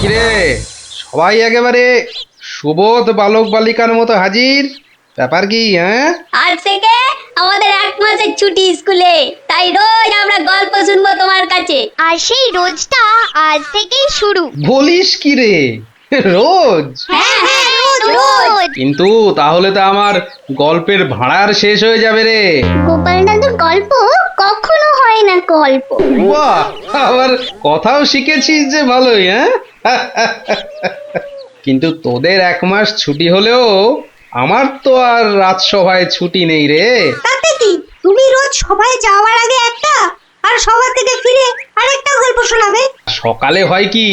কিরে, সবাই একেবারে সুবোধ বালক বালিকার মতো হাজির। ব্যাপার কি? হ্যাঁ, আজ থেকে আমাদের 1 মাসের ছুটি স্কুলে, তাই রোজ আমরা গল্প শুনবো তোমার কাছে। আর সেই রোজটা আজ থেকেই শুরু। বলিস কি রে, রোজ? হ্যাঁ হ্যাঁ, রোজ রোজ। কিন্তু তাহলে তো আমার গল্পের ভাড়ার শেষ হয়ে যাবে রে। গোপাল দাদুর গল্প কখনো হয় না গল্প। বাহ, আবার কথাও শিখেছিস যে ভালোই। হ্যাঁ, কিন্তু তোদের 1 মাস ছুটি হলেও আমার তো আর রাজসভায় ছুটি নেই রে। তাতে কি, তুমি রোজ সবাই যাওয়ার আগে একটা আর সবার থেকে ফিরে আরেকটা গল্প শোনাবে। সকালে হয় কি,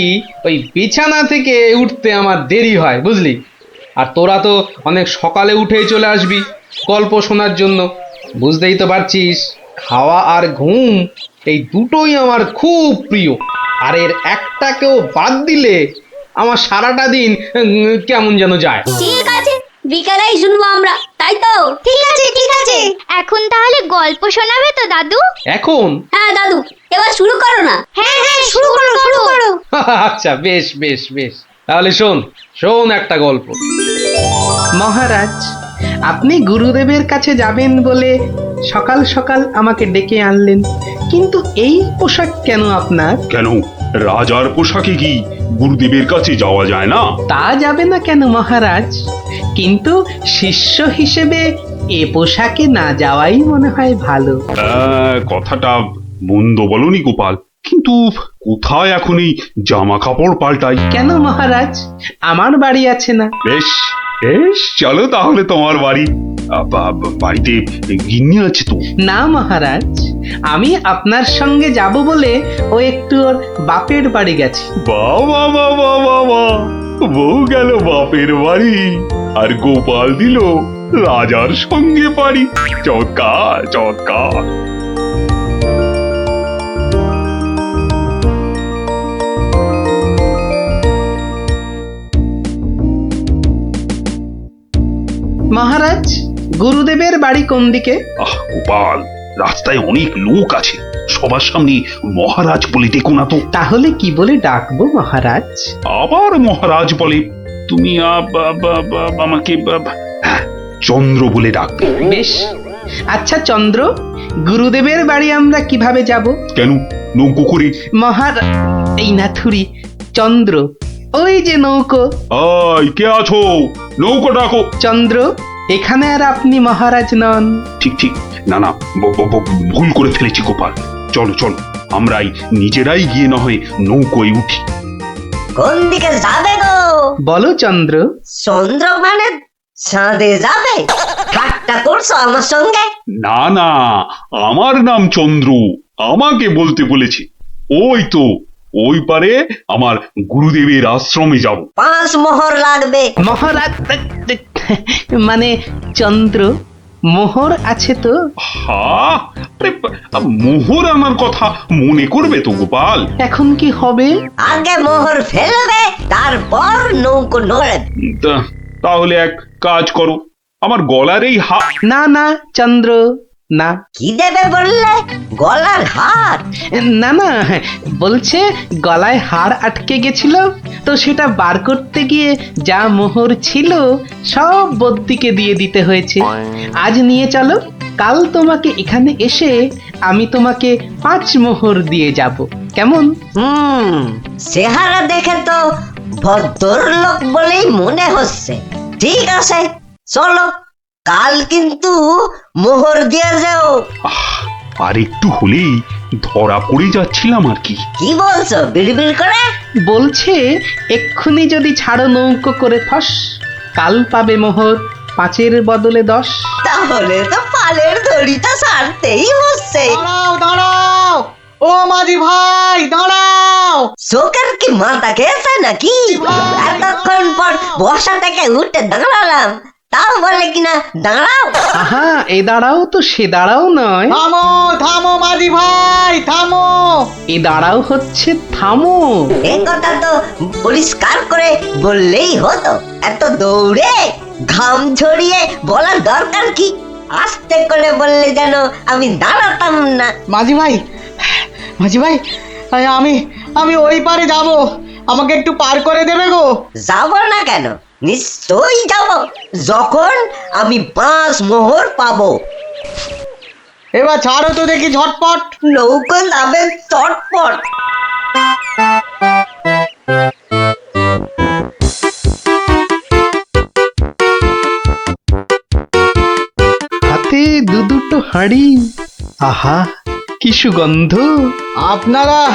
ওই বিছানা থেকে উঠতে আমার দেরি হয় বুঝলি। আর তোরা তো অনেক সকালে উঠেই চলে আসবি গল্প শোনার জন্য। বুঝতেই তো পারছিস, খাওয়া আর ঘুম এই দুটোই আমার খুব প্রিয়। আর এর একটাকেও বাদ দিলে আমার সারাটা দিন কেমন যেন যায়। ঠিক আছে, বিকালেই শুনবো আমরা, তাই তো? ঠিক আছে ঠিক আছে। এখন তাহলে গল্প শোনাবে তো দাদু? এখন? হ্যাঁ দাদু, এবার শুরু করো না। হ্যাঁ হ্যাঁ, শুরু করো শুরু করো। আচ্ছা, বেশ বেশ বেশ, তাহলে শোন শোন একটা গল্প। মহারাজ, আপনি গুরুদেবের কাছে যাবেন বলে সকাল সকাল আমাকে ডেকে আনলেন, কিন্তু এই পোশাক কেন আপনার? কেন, রাজার পোশাকে কি গুরুদেবের কাছে যাওয়া যায় না? তা যাবে না কেন মহারাজ, কিন্তু শিষ্য হিসেবে এ পোশাকে না যাওয়াই মনে হয় ভালো। কথাটা মন্দ বলনি গোপাল, কিন্তু কোথায় এখন এই জামা কাপড় পাল্টাই? কেন মহারাজ, আমার বাড়ি আছে না? বেশ বেশ, চলো তাহলে তোমার বাড়ি। বাড়িতে গিন্নি আছে তো? না মহারাজ, আমি আপনার সঙ্গে যাব বলে ও একটু ওর বাপের বাড়ি গেছে। বাবা বাবা বাবা, বউ গেল বাপের বাড়ি আর গোপাল দিল রাজার সঙ্গে বাড়ি। চমৎকার চমৎকার। মহারাজ, গুরুদেবের বাড়ি কোন দিকে? আহ গোপাল, রাস্তায় অনেক লোক আছে, সবার সামনে মহারাজ বলে ডেকো না তো। তাহলে কি বলে ডাকবো মহারাজ? আবার মহারাজ বলে? তুমি আমাকে হ্যাঁ, চন্দ্র বলে ডাকবে। বেশ, আচ্ছা চন্দ্র, গুরুদেবের বাড়ি আমরা কিভাবে যাব? কেন, নৌকো করে? এই নাথুরি, চন্দ্র, ওই যে নৌকো। আয়, কে আছো? নৌকো ডাকো। চন্দ্র, এখানে আর আপনি মহারাজ নন। ঠিক ঠিক, না না, ভুল করে ফেলেছি গোপাল। চলো চলো, আমরাই নিজেরাই গিয়ে না হয় নৌকোয় উঠি। কোন দিকে যাবে গো? বলো চন্দ্র। চন্দ্র মানে চাঁদে যাবে? ঠাট্টা করছো আমার সঙ্গে? না না, আমার নাম চন্দ্র, আমাকে বলতে বলেছে। ওই তো ওই পারে আমার গুরুদেবের আশ্রমে যাব। 5 মোহর লাগবে। মহারাজ মানে চন্দ্র, মোহর আছে তো? মোহর আনার কথা মনে করবে তো গোপাল। এখন কি হবে? আগে মোহর ফেলবে, তারপর নৌকো নড়বে। তাহলে এক কাজ করো, আমার গলার এই না না চন্দ্র, না। কি দেবে বললে? গলার হার? না না, বলছে গলায় হাড় আটকে গেছিল, তো সেটা বার করতে গিয়ে যা মোহর ছিল সব বদ্যিকে দিয়ে দিতে হয়েছে। আজ নিয়ে চলো, কাল তোমাকে এখানে এসে আমি তোমাকে 5 মোহর দিয়ে যাব, কেমন? চেহারা দেখে তো ভদ্রলোক বলেই মনে হচ্ছে। ঠিক আছে, চলো, কাল কিন্তু মোহর দিয়ে যাও। আর একটু হলেই ধরা পড়ে যাচ্ছিলাম আর কি। কি বলছো বিড়বিড় করে? বলছে এক্ষুনি যদি ছাড়ো নৌকো করে ফস, কাল পাবে মোহর 5-এর বদলে 10। তাহলে তো পালের দড়িটা ছাড়তেই হচ্ছে। দাঁড়াও দাঁড়াও, ও মাঝি ভাই দাঁড়াও। চোখের কি মাথা খেয়েছে নাকি? এতক্ষণ পর বসা থেকে উঠে দাঁড়ালাম, তাও বলে কিনা দাঁড়াও। আহা, এ দাঁড়াও তো সে দাঁড়াও নয়। থামো থামো মাঝি ভাই থামো। এ দাঁড়াও হচ্ছে থামো। এ কথা তো পরিষ্কার করে বললেই হতো, এত দৌড়ে ঘাম ঝরিয়ে বলার দরকার কি? আস্তে করে বললে যেন আমি দাঁড়াতাম না। মাঝি ভাই, মাঝি ভাই, আমি ওই পারে যাব, আমাকে একটু পার করে দেবে গো? যাব না কেন, নিশ্চয়ই যাব, যখন আমি 5 মোহর পাবো। এবার ছাড়ো তো দেখি ঝটপট। নৌকো যাবে চটপট। হাতে দুটো হাঁড়ি, আহা কি সুগন্ধ। আপনারা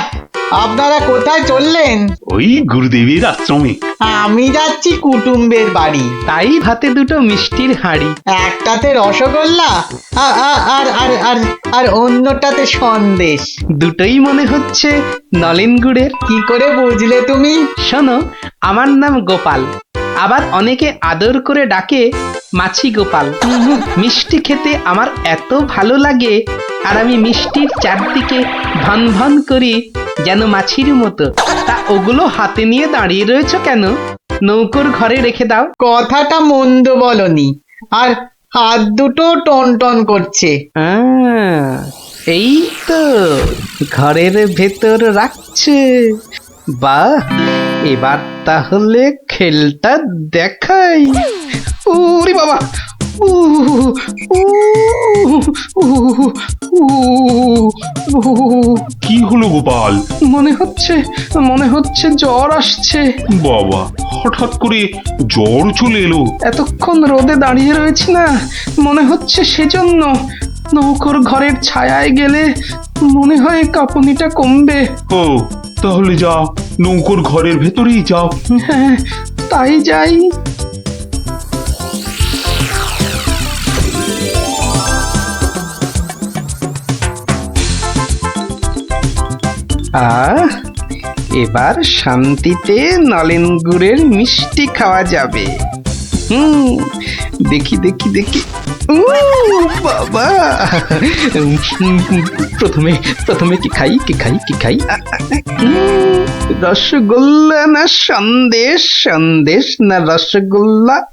আপনারা কোথায় চললেন? ওই গুরুদেবের আশ্রমে। আমি যাচ্ছি কুটুম্বের বাড়ি। তাই হাতে দুটো মিষ্টির হাঁড়ি। একটাতে রসগোল্লা আ- আ- আর আর আর আর অন্যটাতে সন্দেশ। দুটোই মনে হচ্ছে নলেন গুড়ের। কি করে বুঝলে তুমি? শোনো, আমার নাম গোপাল, আবার অনেকে আদর করে ডাকে মাছি গোপাল। মিষ্টি খেতে আমার এত ভালো লাগে, আর আমি মিষ্টির চারদিকে ভন ভন করি যেন মাছির মতো। তা ওগুলো হাতে নিয়ে দাঁড়িয়ে রয়েছো কেন? নৌকোর ঘরে রেখে দাও। কথাটা মন্দ বলনি, আর হাত দুটো টন টন করছে। এই তো ঘরের ভেতর রাখছে। বাহ, এবার তাহলে খেলটা দেখাই। ওরে বাবা, উ, উ, উ, উ, উ, কি হলো গোপাল? মনে হচ্ছে জ্বর আসছে। বাবা, হঠাৎ করে জ্বর চলে এলো? এতক্ষণ রোদে দাঁড়িয়ে রয়েছি না, মনে হচ্ছে সেজন্য। নৌকোর ঘরের ছায়ায় গেলে মনে হয় কাঁপুনিটা কমবে। ও, তাহলে যাও, নৌকোর ঘরের ভেতরেই যাও। হ্যাঁ, তাই যাই। এবার শান্তিতে নলেন গুড়ের মিষ্টি খাওয়া যাবে। দেখি দেখি দেখি। বাবা, প্রথমে কি খাই কি খাই কি খাই? রসগোল্লা না সন্দেশ? সন্দেশ না রসগোল্লা?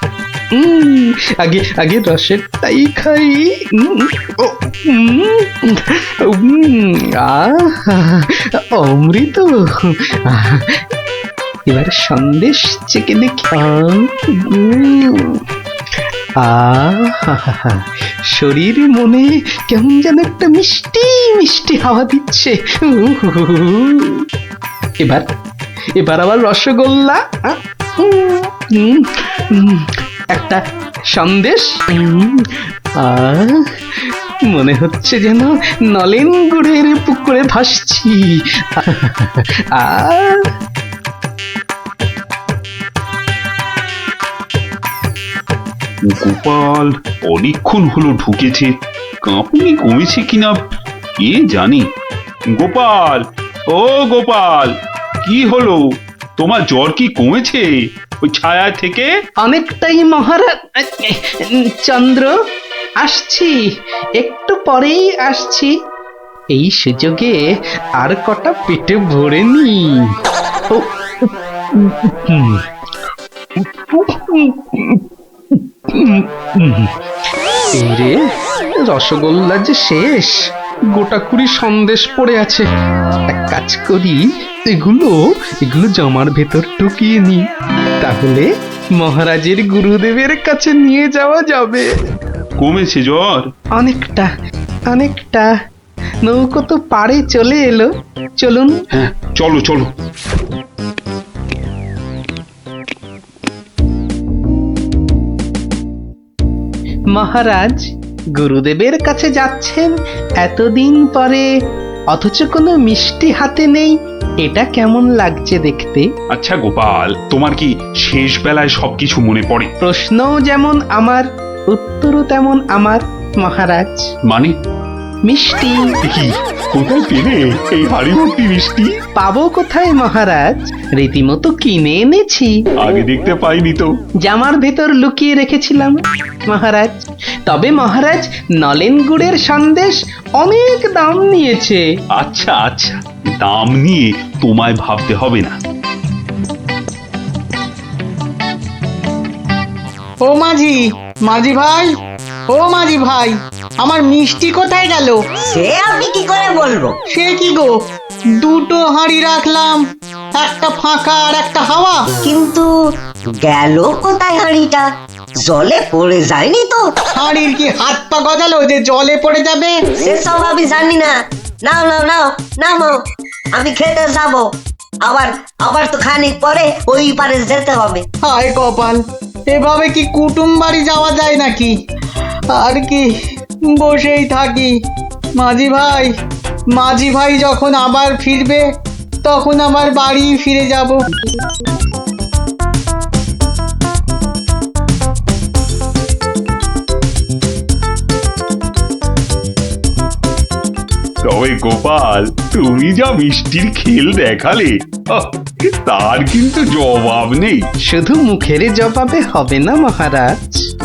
আগে আগে রসেরটাই খাই। অমৃত। এবার সন্দেশ চেকে দেখি। শরীর মনে কেমন যেন একটা মিষ্টি মিষ্টি হাওয়া দিচ্ছে। এবার আবার রসগোল্লা, একটা সন্দেশ। মনে হচ্ছে যেন নলেন গুড়ের পুকুরে ভাসছি। গোপাল অনেকক্ষণ হলো ঢুকেছে, কাঁপুনি কমেছে কিনা কে জানি। গোপাল, ও গোপাল, কি হলো? তোমার জ্বর কি কমেছে ওই ছায়া থেকে? অনেকটাই মহারাজ। চন্দ্র, আসছি, একটু পরেই আসছি। এই সুযোগে আর কটা পেটে ভরে নি। রে, রসগোল্লা যে শেষ, গোটা কুড়ি সন্দেশ পড়ে আছে। এক কাজ করি, এগুলো জামার ভেতর ঢুকিয়ে নি, তাহলে মহারাজের গুরুদেবের কাছে নিয়ে যাওয়া যাবে। কমেছে জ্বর? অনেকটা অনেকটা। নৌকো তো পাড়ে চলে এলো, চলুন। হ্যাঁ, চলো চলো। মহারাজ, গুরুদেবের কাছে যাচ্ছেন এতদিন পরে, অথচ কোনো মিষ্টি হাতে নেই। এটা কেমন লাগছে দেখতে? আচ্ছা গোপাল, তোমার কি শেষ বেলায় সবকিছু মনে পড়ে? প্রশ্নও যেমন আমার, উত্তরও তেমন আমার মহারাজ। মানে? মিষ্টি। কি, কোথায় পেলে এই হাড়ি ভর্তি মিষ্টি? পাবো কোথায় মহারাজ, রীতিমতো কিনে এনেছি। আগে দেখতে পাইনি তো। জামার ভেতর লুকিয়ে রেখেছিলাম মহারাজ। তবে মহারাজ, নলেন গুড়ের সন্দেশ অনেক দাম নিয়েছে। আচ্ছা আচ্ছা, দাম নিয়ে তোমায় ভাবতে হবে না। ও মাঝি, মাঝি ভাই, ও মাঝি ভাই, আমার মিষ্টি কোথায় গেল? সে আমি কি করে বলবো? সে কি গো, দুটো হাঁড়ি রাখলাম, একটা ফাঁকা আর একটা হাওয়া। কিন্তু গেল কোথায় হাঁড়িটা? জলে পড়ে যায়নি তো? হাঁড়ির কি হাত পা গজালো যে জলে পড়ে যাবে? সেসব আমি জানি না। নাও নাও নাও নামো, আমি খেতে যাবো। আবার আবার তো খানিক পরে ওই পারে যেতে হবে। হায় কপাল, এভাবে কি কুটুম বাড়ি যাওয়া যায় নাকি? আর কি বসেই থাকি। মাঝি ভাই যখন আবার ফিরবে তখন আবার বাড়ি ফিরে যাব। তবে গোপাল, তুমি যা মিষ্টির খেল দেখালে, আহ, তার কিন্তু জবাব নেই। শুধু মুখের জবাবে হবে না মহারাজ।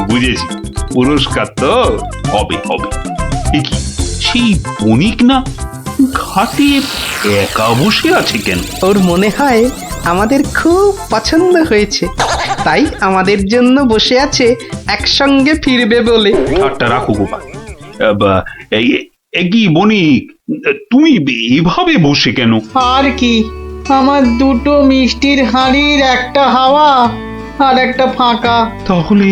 বুঝেছি, পুরস্কার তো হবে হবে। এ কি, সেই বণিক না ঘাটে একা বসে আছে কেন? ওর মনে হয় আমাদের খুব পছন্দ হয়েছে, তাই আমাদের জন্য বসে আছে একসঙ্গে ফিরবে বলে। ঠাট্টা রাখো গোপাল। কি বণিক, তুমি এভাবে বসে কেন? আর কি, আমার দুটো মিষ্টির হাঁড়ির একটা হাওয়া আর একটা ফাঁকা। তাহলে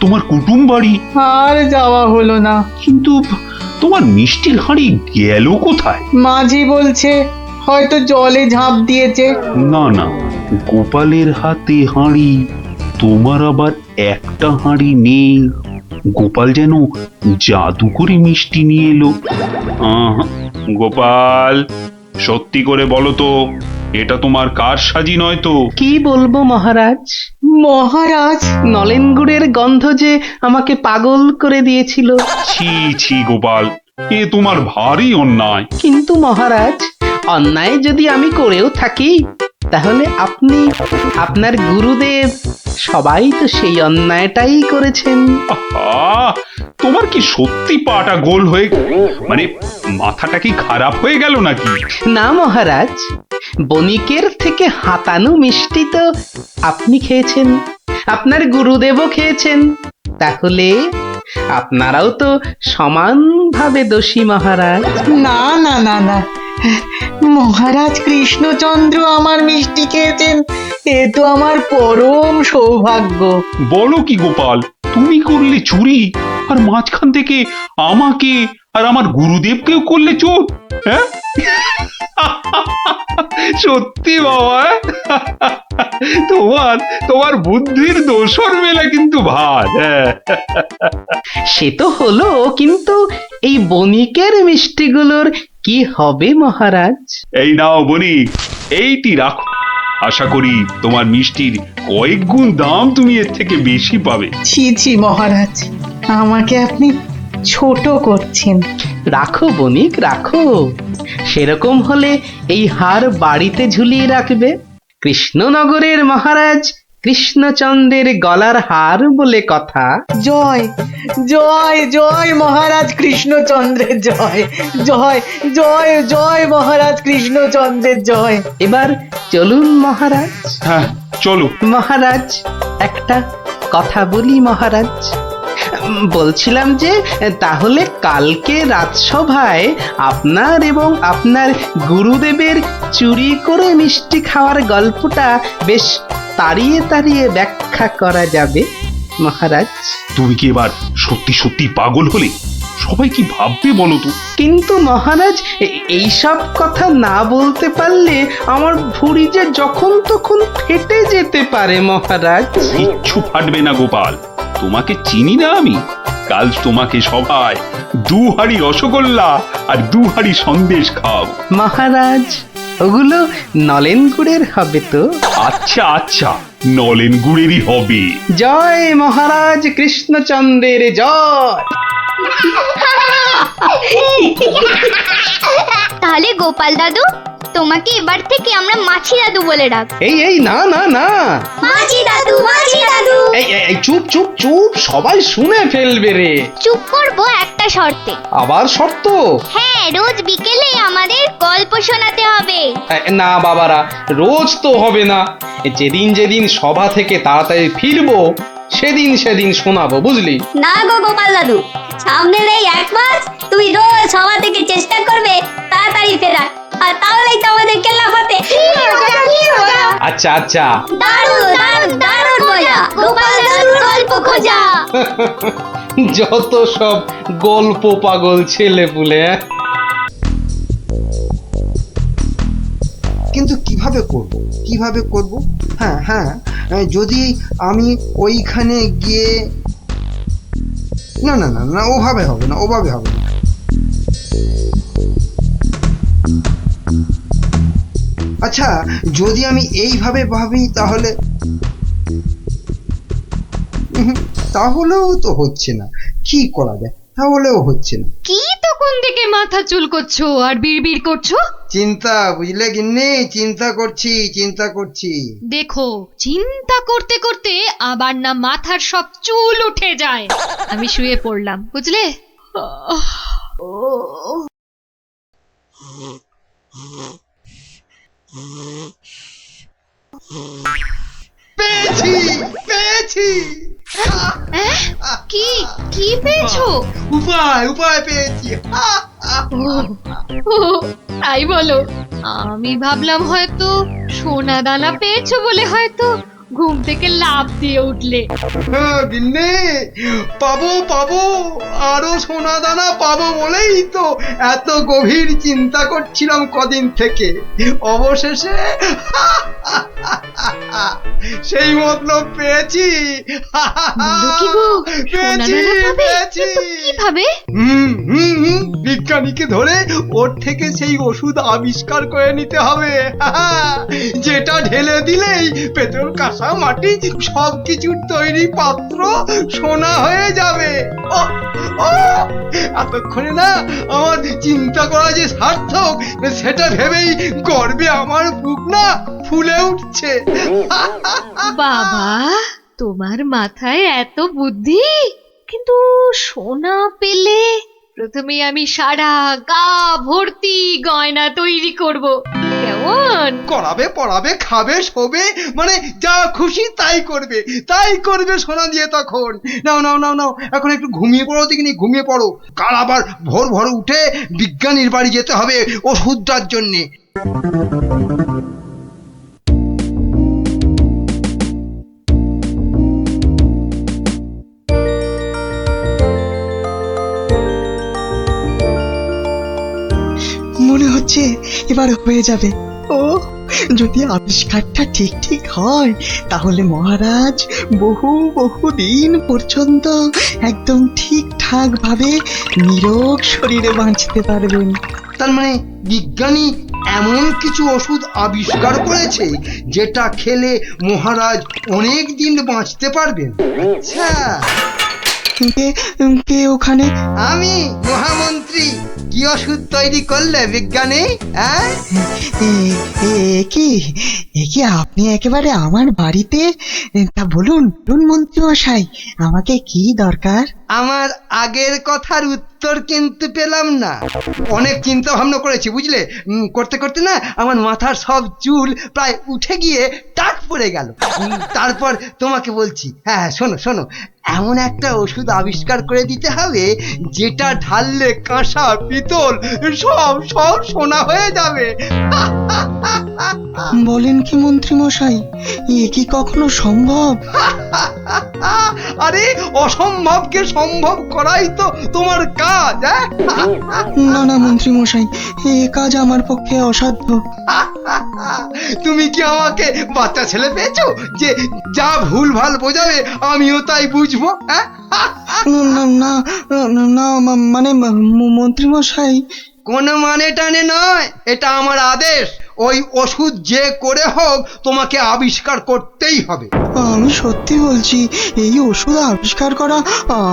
তোমার কুটুম বাড়ি? আর যাওয়া হলো না। কিন্তু তোমার মিষ্টির হাঁড়ি গেল কোথায়? মাঝি বলছে হয়তো জলে ঝাঁপ দিয়েছে। না না, গোপালের হাতে হাঁড়ি, তোমার আবার একটা হাঁড়ি নেই। গোপাল যেন জাদু করে মিষ্টি নিয়ে এলো। গোপাল, সত্যি করে বলো তো, এটা তোমার কার সাজি নয় তো? কি বলবো মহারাজ? মহারাজ, নলেন গুড়ের গন্ধ যে আমাকে পাগল করে দিয়েছিল। ছি ছি গোপাল, এ তোমার ভারী অন্যায়। কিন্তু মহারাজ, অন্যায় যদি আমি করেও থাকি, তাহলে আপনি, আপনার গুরুদেব সবাই তো সেই অন্যায়টাই করেছেন। আহা, তোমার কি সত্যি পাটা গোল হয়ে, মানে মাথাটা কি খারাপ হয়ে গেল নাকি? না মহারাজ, বণিকের থেকে হাতানো মিষ্টি তো আপনি খেয়েছেন, আপনার গুরুদেবও খেয়েছেন, তাহলে আপনারাও তো সমানভাবে দোষী মহারাজ। না না না না, মহারাজ কৃষ্ণচন্দ্র আমার মিষ্টি খেয়েছেন, এ তো আমার পরম সৌভাগ্য। বলো কি গোপাল, তুমি করলে চুরি, আর মাঝখান থেকে আমাকে আর আমার গুরুদেবকেও করলে চোর? হ্যাঁ? সত্যি বাবা, তোমার তোমার বুদ্ধির দোসর মেলা কিন্তু ভার। সে তো হলো, কিন্তু এই বণিকের মিষ্টিগুলোর কি হবে মহারাজ? এই নাও বণিক, এইটি রাখো। আশা করি তোমার মিষ্টির কয়েক গুণ দাম তুমি এর থেকে বেশি পাবে। ছি ছি মহারাজ, আমাকে আপনি ছোট করছেন। রাখো বণিক রাখো, সেরকম হলে এই হার বাড়িতে ঝুলিয়ে রাখবে। কৃষ্ণনগরের মহারাজ কৃষ্ণচন্দ্রের গলার হার বলে কথা। জয় জয় জয় মহারাজ কৃষ্ণচন্দ্রের জয়, জয় জয় জয় মহারাজ কৃষ্ণচন্দ্রের জয়। এবার চলুন মহারাজ। হ্যাঁ চলো। মহারাজ, একটা কথা বলি মহারাজ। বলছিলাম যে, তাহলে কালকে রাজসভায় আপনার এবং আপনার গুরুদেবের চুরি করে মিষ্টি খাওয়ার গল্পটা বেশ তাড়িয়ে তাড়িয়ে ব্যাখ্যা করা যাবে মহারাজ। তুমি কি এবার সত্যি সত্যি পাগল হলে? সবাই কি ভাববে বলো তো? কিন্তু মহারাজ, এইসব কথা না বলতে পারলে আমার ভুঁড়ি যে যখন তখন ফেটে যেতে পারে মহারাজ। কিচ্ছু ফাটবে না গোপাল, তোমাকে চিনি না আমি? কাল তোমাকে সবাই 2 হাঁড়ি রসগোল্লা আর 2 হাঁড়ি সন্দেশ খাও। মহারাজ, ওগুলো নলেন গুড়ের হবে তো? আচ্ছা আচ্ছা, নলেন গুড়েরই হবে। জয় মহারাজ কৃষ্ণচন্দ্রের জয়। তাহলে গোপাল দাদু, তোমাকে এবার থেকে আমরা মাছি দাদু বলে ডাক। এই না না না, মাঝি দাদু, মাঝি দাদু। এই চুপ চুপ চুপ, সবাই শুনে ফেলবে রে। চুপ করবো একটা শর্তে। আবার শর্ত? হ্যাঁ, রোজ বিকেলে আমাদের গল্প শোনাতে হবে। না বাবারা, রোজ তো হবে না। যেদিন যেদিন সভা থেকে তাড়াতাড়ি ফিরবো সেদিন সেদিন শোনাবো, বুঝলি? না গো গোপাল দাদু, সামনের এই 1 মাস তুমি রোজ সভা থেকে চেষ্টা করবে তাড়াতাড়ি ফেরার, আর তাহলেই তো আমাদের কেল্লা ফতে। আচ্ছা আচ্ছা দারুণ দারুণ দারুণ মজা, গোপাল দাদুর গল্প খোঁজা। যত সব গল্প পাগল ছেলে পুলে। কিন্তু কিভাবে করব কিভাবে করব? হ্যাঁ হ্যাঁ, যদি আমি ওইখানে গিয়ে না না না না, ওভাবে হবে না, ওভাবে হবে না। আচ্ছা, যদি আমি এইভাবে ভাবি তাহলে তাহলেও তো হচ্ছে না। কি করা যায়? তাহলেও হচ্ছে না। কি তখন থেকে মাথা চুলকোচ্ছো আর বিড়বিড় করছো? চিন্তা, বুঝলে গিন্নি, চিন্তা করছি, চিন্তা করছি। দেখো, চিন্তা করতে করতে আবার না মাথার সব চুল উঠে যায়। আমি শুয়ে পড়লাম, বুঝলে? পেয়েছি, পেয়েছি। কি কি পেয়েছো? উপায়, উপায় পেয়েছি। ও, তাই বলো? আমি ভাবলাম হয়তো সোনা দানা পেয়েছো বলে হয়তো ঘুম থেকে লাফ দিয়ে উঠলে। গিন্নি, পাবো পাবো, আরো সোনা দানা পাবো বলেই তো এত গভীর চিন্তা করছিলাম কদিন থেকে। অবশেষে সেই মতলব পেয়েছি। বলো কি গো, সোনা পেয়েছি, দানা পাবে? পেয়েছি। কিন্তু কিভাবে? বিজ্ঞানীকে ধরে ওর থেকে সেই ওষুধ আবিষ্কার করে নিতে হবে, যেটা ঢেলে দিলেই পেতল কাঁসা মাটি সবকিছুর তৈরি পাত্র সোনা হয়ে যাবে। এতক্ষণে না আমার চিন্তা করা যে সার্থক, সেটা ভেবেই গর্বে আমার বুক না ফুলে উঠছে। বাবা, তোমার মাথায় এত বুদ্ধি! কিন্তু সোনা পেলে প্রথমে আমি সারা গা ভর্তি গয়না তৈরি করব, কেমন? করাবে, পড়াবে, খাবে, শোবে, মানে যা খুশি তাই করবে, তাই করবে সোনা দিয়ে তখন। নাও নাও নাও নাও, এখন একটু ঘুমিয়ে পড়ো দেখিনি, ঘুমিয়ে পড়ো। কাল আবার ভোর ভোর উঠে বিজ্ঞানীর বাড়ি যেতে হবে ওষুধটার জন্যে। মনে হচ্ছে এবার হয়ে যাবে। ও, যদি আবিষ্কারটা ঠিক ঠিক হয় তাহলে মহারাজ বহু বহু দিন পর্যন্ত একদম ঠিকঠাক ভাবে নিরোগ শরীরে বাঁচতে পারবেন। তার মানে বিজ্ঞানী এমন কিছু ওষুধ আবিষ্কার করেছে যেটা খেলে মহারাজ অনেক দিন বাঁচতে পারবেন। আচ্ছা, কে কে ওখানে? আমি মহামন্ত্রী। কি ওষুধ তৈরি করলে বিজ্ঞানী? হ্যাঁ, এ কি আপনি একেবারে আমার বাড়িতে? তা বলুন বলুন মন্ত্রী মশাই, আমাকে কি দরকার? আমার আগের কথার উত্তর কিন্তু পেলাম না। অনেক চিন্তা ভাবনা করেছি, বুঝলে। করতে করতে না আমার মাথার সব চুল প্রায় উঠে গিয়ে টাক পড়ে গেল। তারপর তোমাকে বলছি, হ্যাঁ শোনো শোনো, এমন একটা ওষুধ আবিষ্কার করে দিতে হবে যেটা ঢাললে কাঁসা পিতল সব সব সোনা হয়ে যাবে। বলেন কি মন্ত্রী মশাই, এ কি কখনো সম্ভব? আরে অসম্ভবকে সম্ভব করাই তো তোমার কাজ। না না মন্ত্রী মশাই, এ কাজ আমার পক্ষে অসাধ্য। তুমি কি আমাকে বাচ্চা ছেলে পেয়েছো যে যা ভুল ভাল বোঝাবে আমিও তাই বুঝবো? না না না, মানে মন্ত্রী মশাই, কোনো মানে টানে নয়, এটা আমার আদেশ। ওই ওষুধ যে করে হোক তোমাকে আবিষ্কার করতেই হবে। আমি সত্যি বলছি, এই ওষুধ আবিষ্কার করা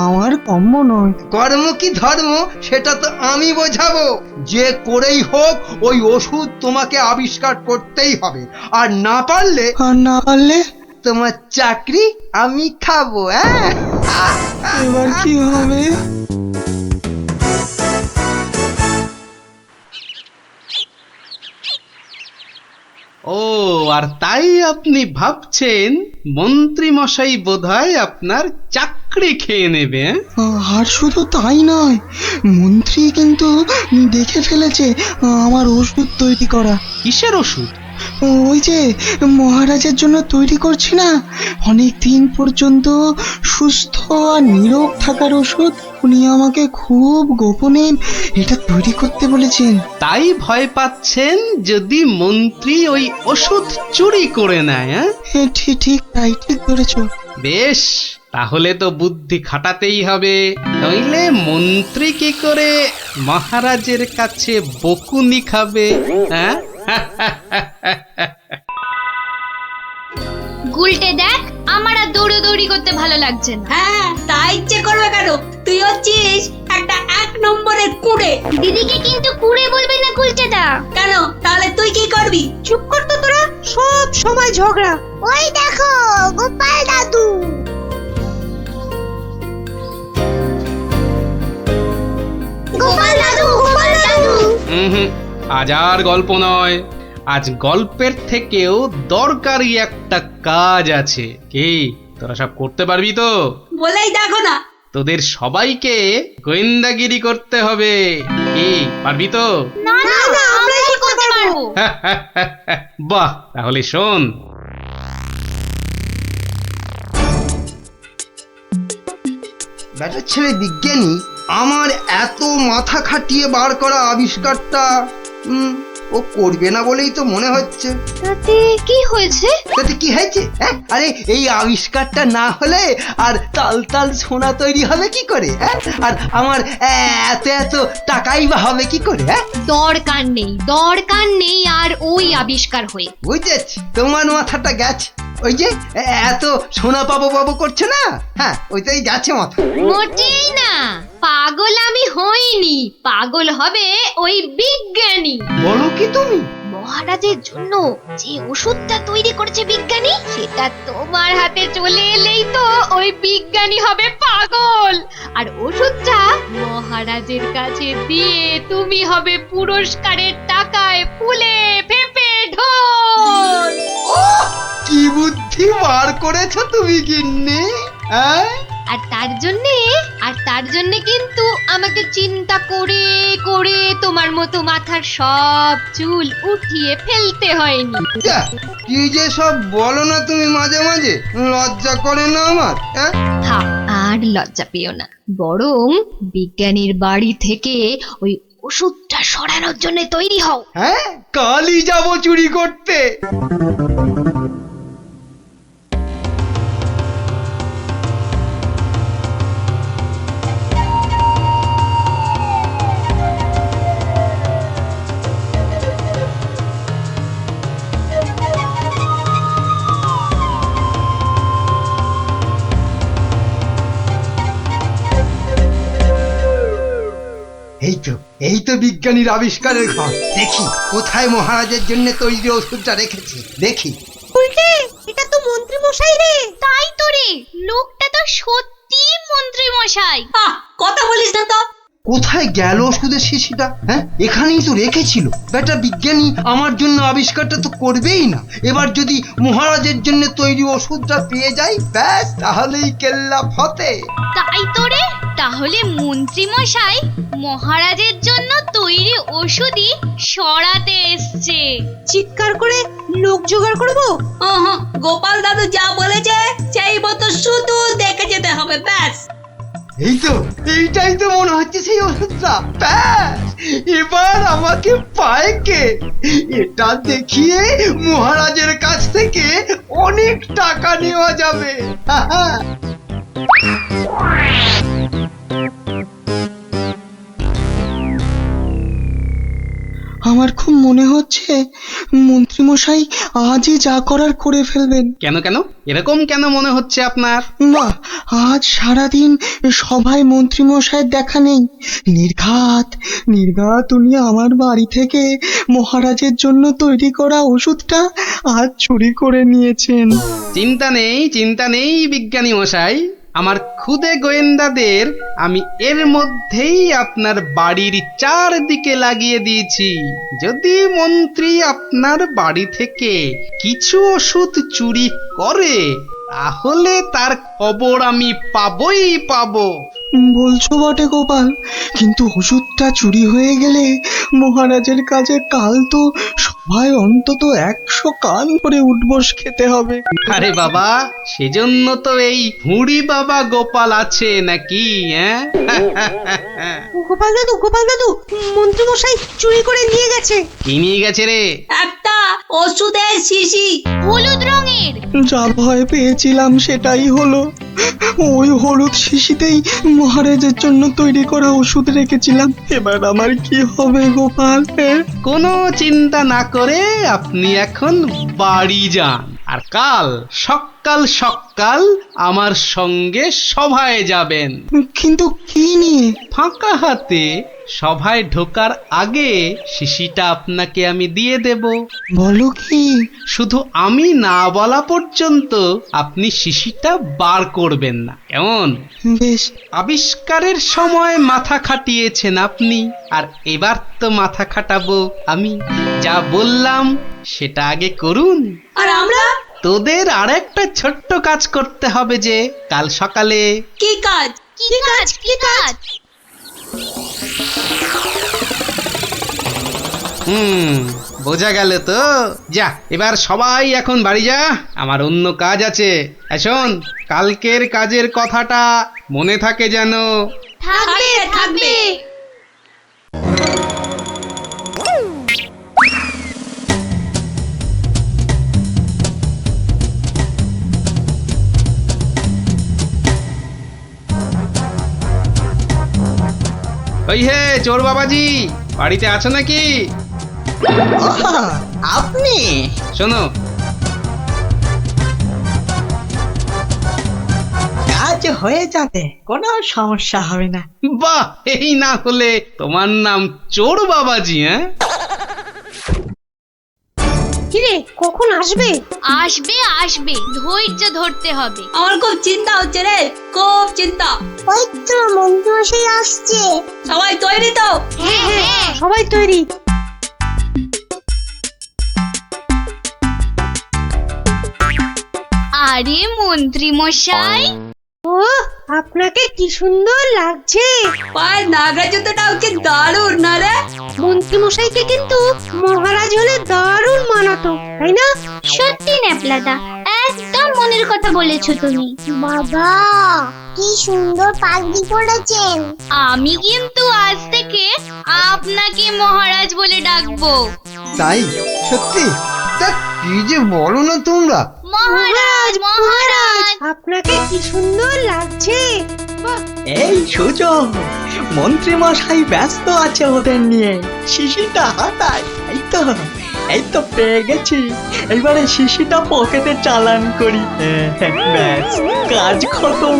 আমার কম্য নয়। কর্ম কি ধর্ম সেটা তো আমি বোঝাবো। যে করেই হোক ওই ওষুধ তোমাকে আবিষ্কার করতেই হবে, আর না পারলে তোমার চাকরি আমি খাবো। এবার কি হবে? ও, আর তাই আপনি ভাবছেন মন্ত্রী মশাই বোধহয় আপনার চাকরি খেয়ে নেবে? আর শুধু তাই নয়, মন্ত্রী কিন্তু দেখে ফেলেছে আমার ওষুধ তৈরি করা। কিসের ওষুধ? ওই যে মহারাজের জন্য তৈরি করছি না, অনেক দিন পর্যন্ত সুস্থ আর নীরোগ থাকার ওষুধ। উনি আমাকে খুব গোপনে এটা তৈরি করতে বলেছেন। তাই ভয় পাচ্ছেন যদি মন্ত্রী ওই ওষুধ চুরি করে নেয়? হ্যাঁ, ঠিক ঠিক তাই, ঠিক ধরেছ। বেশ, তাহলে তো বুদ্ধি খাটাতেই হবে, নইলে মন্ত্রী কি করে মহারাজের কাছে বকুনি খাবে? হ্যাঁ, গুলটে দেখ, আমার আর দৌড়ি করতে ভালো লাগছে না। হ্যাঁ, তাই ইচ্ছে করবে কেন? তুই হচ্ছিস একটা 1 নম্বরের কুড়ে। দিদিকে কিন্তু কুড়ে বলবি না গুলটেদা। কেন? তাহলে তুই কি করবি? চুপ কর তো তোরা, সব সময় ঝগড়া। ওই দেখো গোপাল দাদু। গোপাল দাদু, গোপাল দাদু। হুম, আজ আর গল্প নয়, আজ গল্পের থেকেও দরকারি একটা কাজ আছে। কি তোরা সব করতে পারবি তো? বলেই দেখো না। তোদের সবাইকে গোয়েন্দাগিরি করতে হবে। কি পারবি তো? না না, আমরা কি করতে পারবো? বাহ, তাহলে শোন। ব্যাটার ছেলে বিজ্ঞানী আমার এত মাথা খাটিয়ে বার করা আবিষ্কারটা ও করবে না বলেই তো মনে হচ্ছে। তাতে কি হয়েছে? তাতে কি হয়েছে? হ্যাঁ, আরে এই আবিষ্কারটা না হলে আর তাল তাল সোনা তৈরি হবে কি করে? হ্যাঁ, আর আমার এত এত টাকাই বা হবে কি করে? হ্যাঁ, দরকার নেই আর ওই আবিষ্কার হয়ে। বুঝেছি, তোমার মাথাটা গেছে। ওই যে এত সোনা পাবো পাবো করছে না, হ্যাঁ ওইটাই গেছে মাথা। মোটেই না, পাগল আমি হইনি, পাগল হবে ওই বিজ্ঞানী। বলো কি তুমি? মহারাজের জন্য যে ওষুধটা তৈরি করেছে বিজ্ঞানী, সেটা তোমার হাতে চলে এলেই তো ওই বিজ্ঞানী হবে পাগল, আর ওষুধটা মহারাজের কাছে দিয়ে তুমি হবে পুরস্কারের টাকায় ফুলে ফেপে ঢোল। কি বুদ্ধি বার করেছো তুমি গিন্নি! আর তার জন্যে কিন্তু আমাকে চিন্তা করে করে তোমার মতো মাথার সব চুল উঠিয়ে ফেলতে হয়নি। কি যে সব বলো না তুমি মাঝে মাঝে, লজ্জা করে না আমার? থাক, আর লজ্জা পেও না, বরং বিজ্ঞানীর বাড়ি থেকে ওই ওষুধটা সরানোর জন্য তৈরি হও। হ্যাঁ, কালই যাবো চুরি করতে। এই তো বিজ্ঞানীর আবিষ্কারের ঘর। দেখি কোথায় মহারাজের জন্য তৈরি ওষুধটা রেখেছি, দেখি। উল্টে, এটা তো মন্ত্রী মশাই রে। তাই তো রে, লোকটা তো সত্যি মন্ত্রী মশাই। কথা বলিস না তো। কোথায় গেল ওষুধের শিশিটা? হ্যাঁ, এখানেই তো রেখেছিল। বেটা বিজ্ঞানী আমার জন্য আবিষ্কারটা তো করবেই না। এবার যদি মহারাজের জন্য তৈরি ওষুধটা পেয়ে যাই, ব্যাস তাহলেই কেল্লা ফতে। তাই তো রে, তাহলে মন্ত্রী মশাই মহারাজের জন্য তৈরি ওষুধই সরাতে এসছে। চিৎকার করে লোক জোগাড় করবো? গোপাল দাদু যা বলেছে সেই মতো শুধু দেখে যেতে হবে, ব্যাস। এইটাই তো মনে হচ্ছে সেই ওষুধটা। ব্যাস, এবার আমাকে পায় কে? এটা দেখিয়ে মহারাজের কাছ থেকে অনেক টাকা নেওয়া যাবে। আমার খুব মনে হচ্ছে মন্ত্রীমশাই আজই যা করার করে ফেলবেন। কেন কেন এরকম কেন মনে হচ্ছে আপনার? মা, আজ সারাদিন সভায় মন্ত্রীমশাইয়ের দেখা নেই। নির্ঘাত উনি আমার বাড়ি থেকে মহারাজের জন্য তৈরি করা ওষুধটা আজ চুরি করে নিয়েছেন। চিন্তা নেই বিজ্ঞানী মশাই, আমার খুদে গোয়েন্দাদের আমি এর মধ্যেই আপনার বাড়ির চারদিকে লাগিয়ে দিয়েছি। যদি মন্ত্রী আপনার বাড়ি থেকে কিছু ওষুধ চুরি করে, তাহলে তার খবর আমি পাবই পাবো। বলছো বটে গোপাল, কিন্তু ওষুধটা চুরি হয়ে গেলে মহারাজের কাছে কাল তো ভাই অন্তত 100 কান করে উঠবস খেতে হবে। আরে বাবা, সেজন্য তো এই হুড়ি বাবা গোপাল আছে নাকি, হ্যাঁ? গোপাল দাদু মন্ত্রী মশাই চুরি করে নিয়ে গেছে। কি নিয়ে গেছে রে? একটা ওষুধের শিশি। হলুদ রঙের। যা ভয় পেয়েছিলাম সেটাই হলো। ওই হলুদ শিশিতেই মহারাজের জন্য তৈরি করা ওষুধ রেখেছিলাম। এবার আমার কি হবে গোপাল? কোনো চিন্তা না করে আপনি এখন বাড়ি যান, আর কাল সকাল সকাল আমার সঙ্গে সভায় যাবেন। কিন্তু কি নিয়ে? ফাঁকা হাতে সভায় ঢোকার আগে শিশিটা আপনাকে আমি দিয়ে দেব। বলো কি? শুধু আমি না বলা পর্যন্ত আপনি শিশিটা বার করবেন না, কেমন? বেশ। আবিষ্কারের সময় মাথা খাটিয়েছেন আপনি, আর এবার তো মাথা খাটাবো আমি। যা বললাম সেটা আগে করুন। আর আমরা? তোদের আর একটা ছোট্ট কাজ করতে হবে, যে কাল সকালে। কি কাজ? কি কাজ? বোঝা গেল তো? যা, এবার সবাই এখন বাড়ি যা, আমার অন্য কাজ আছে। শোন, কালকের কাজের কথাটা মনে থাকে যেন। থাকবে। ওই হে চোর বাবাজি, বাড়িতে আছো নাকি? আপনি? শোনো, কাজ হয়ে যাবে, কোনো সমস্যা হবে না। বাহ, এই না হলে তোমার নাম চোর বাবাজি? হ্যাঁ, কিরে কখন আসবে? আসবে, ধৈর্য ধরতে হবে। আমার খুব চিন্তা হচ্ছে রে, খুব চিন্তা। ওই তো মন্ত্রী মশাই আসছে। সবাই তৈরি তো? হ্যাঁ। সবাই তৈরি। আরে মন্ত্রী মশাই, ও আপনাকে কি সুন্দর লাগছে। পায়ের নাগরা জুতোটাও কি দারুণ না রে? মন্ত্রী মশাইকে কিন্তু মহারাজ হলে দারুণ মানাতো, তাই না? সত্যি ন্যাপলাদা, একদম মনের কথা বলেছো তুমি। বাবা কি সুন্দর পাগড়ি পরেছেন। আমি কিন্তু আজ থেকে আপনাকে মহারাজ বলে ডাকবো। তাই? সত্যি? তা কি যে বলো না তোমরা। মহারাজ। আপনাকে কি সুন্দর লাগছে। এই সুযোগ, মন্ত্রী মশাই ব্যস্ত আছে ওদের নিয়ে। শিশিটা হাতায়। এই তো পেয়ে গেছি। এবারে শিশিটা পকেটে চালান করি। ব্যাস, কাজ খতম।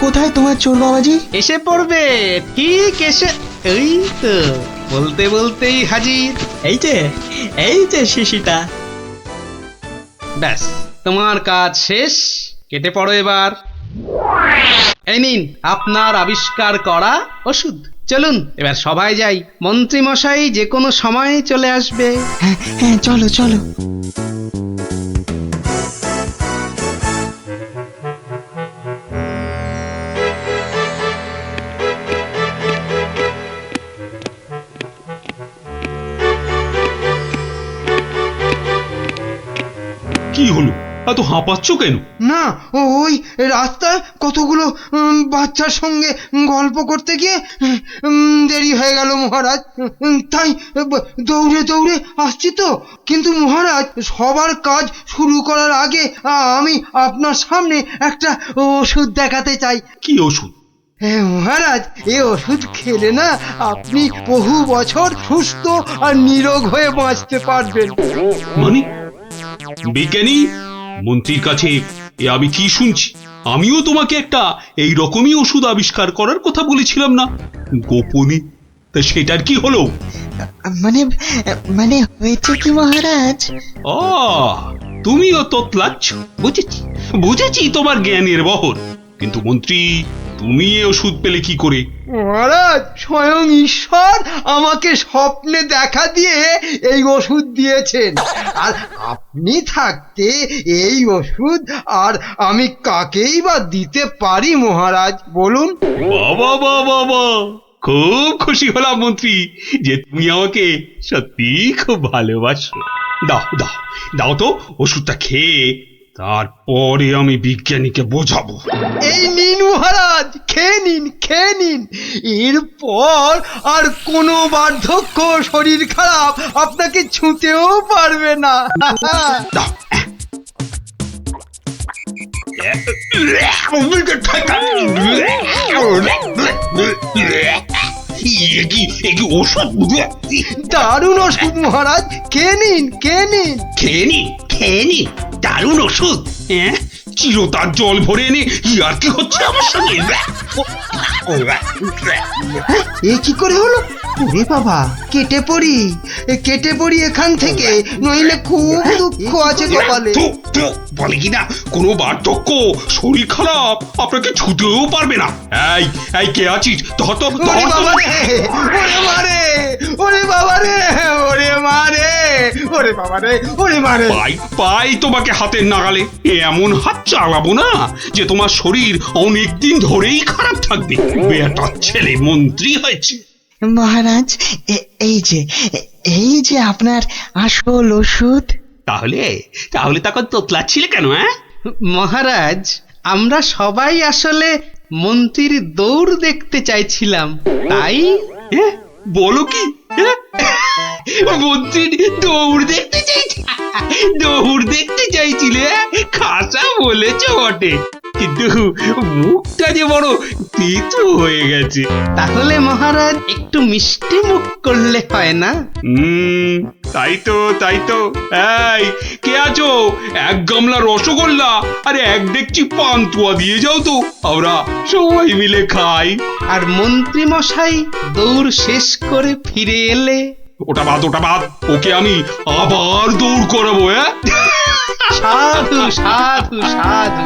কোথায় তোমার চোর বাবাজি? এসে পড়বে, ঠিক এসে। এই তো বলতে বলতেই হাজির। এই যে শিশিটা। ব্যাস, তোমার কাজ শেষ, কেটে পড়ো এবার। এই নিন আপনার আবিষ্কার করা ওষুধ। চলুন এবার সবাই যাই, মন্ত্রী মশাই যে কোনো সময় চলে আসবে। হ্যাঁ, চলো। কি হলো, এত হাঁপাচ্ছ কেন? না, ওই রাস্তায় কতগুলো বাচ্চার সঙ্গে গল্প করতে গিয়ে দেরি হয়ে গেল মহারাজ। তাই দৌড়ে দৌড়ে আসছি তো। কিন্তু মহারাজ, সবার কাজ শুরু করার আগে আমি আপনার সামনে একটা ওষুধ দেখাতে চাই। কি ওষুধ? মহারাজ, এই ওষুধ খেলে না আপনি বহু বছর সুস্থ আর নিরোগ হয়ে বাঁচতে পারবেন। মানে বিজ্ঞানী, মন্ত্রীর কাছে এ আমি কি শুনছি? আমিও তোমাকে একটা এই রকমই ওষুধ আবিষ্কার করার কথা বলেছিলাম না গোপনে? তা সেটার কি হলো? মানে হয়েছে কি মহারাজ? তুমিও তোতলাচ্ছ, বুঝেছি তোমার জ্ঞানের বহর। কিন্তু মন্ত্রী, তুমি এ ওষুধ পেলে কি করে? মহারাজ, স্বয়ং ঈশ্বর আমাকে স্বপ্নে দেখা দিয়ে এই ওষুধ দিয়েছেন। আর আপনি থাকতে এই ওষুধ আর আমি কাকেই বা দিতে পারি মহারাজ, বলুন? বাবা, খুব খুশি হলাম মন্ত্রী যে তুমি আমাকে সত্যি খুব ভালোবাসো। দাও দাও দাও তো ওষুধটা খেয়ে তারপরে আমি বিজ্ঞানীকে বোঝাবো। এই নিন মহারাজ, খেয়ে নিন, খেয়ে নিন। এরপর আর কোনো বার্ধক্য শরীর খারাপ আপনাকে ছুঁতেও পারবে না। দাও। ওষুধ দারুণ ওষুধ মহারাজ, খেয়ে নিন, খেয়ে নিন। খেয়ে নি দারুণ ওষুধ। চিরতার জল ভরে এনে আর কি হচ্ছে আমার সঙ্গে? এ কি করে হলো? ওরে বাবা, কেটে পড়ি এখান থেকে, নইলে খুব দুঃখ আছে কপালে। বলে কিনা কোনো বার্ধক্য শরীর খারাপ আপনাকে ছুতেও পারবে না। এই কে আছিস? ধর তো, ওরে বাবা রে, ওরে মারে, ওরে বাবা রে, ওরে মারে, ওরে বাবা রে, ওরে মারে। পাই তোমাকে হাতের নাগালে। এমন হাত চালাবো না যে তোমার শরীর অনেক দিন ধরেই খারাপ থাকবে। বেটার ছেলে মন্ত্রী হয়েছে। মহারাজ, এই যে আপনার আসল ওষুধ। তাহলে তখন তোতলাচ্ছিলে কেন? মহারাজ, আমরা সবাই আসলে মন্ত্রীর দৌড় দেখতে চাইছিলাম, তাই। বলো কি? মন্ত্রীর দৌড় দেখতে চাইছিলে? খাসা বলেছ বটে, কিন্তু মুখটা যে বড় তেতো হয়ে গেছে। তাহলে মহারাজ একটু মিষ্টি মুখ করলে হয় না? তাই তো। এই কে আছো? এক গামলা রসগোল্লা আর এক ডেকচি পান্তুয়া দিয়ে যাও তো, আমরা সবাই মিলে খাই। আর মন্ত্রী মশাই দৌড় শেষ করে ফিরে এলে? ওটা বাদ, ওকে আমি আবার দৌড় করাবো। সাধু সাধু সাধু।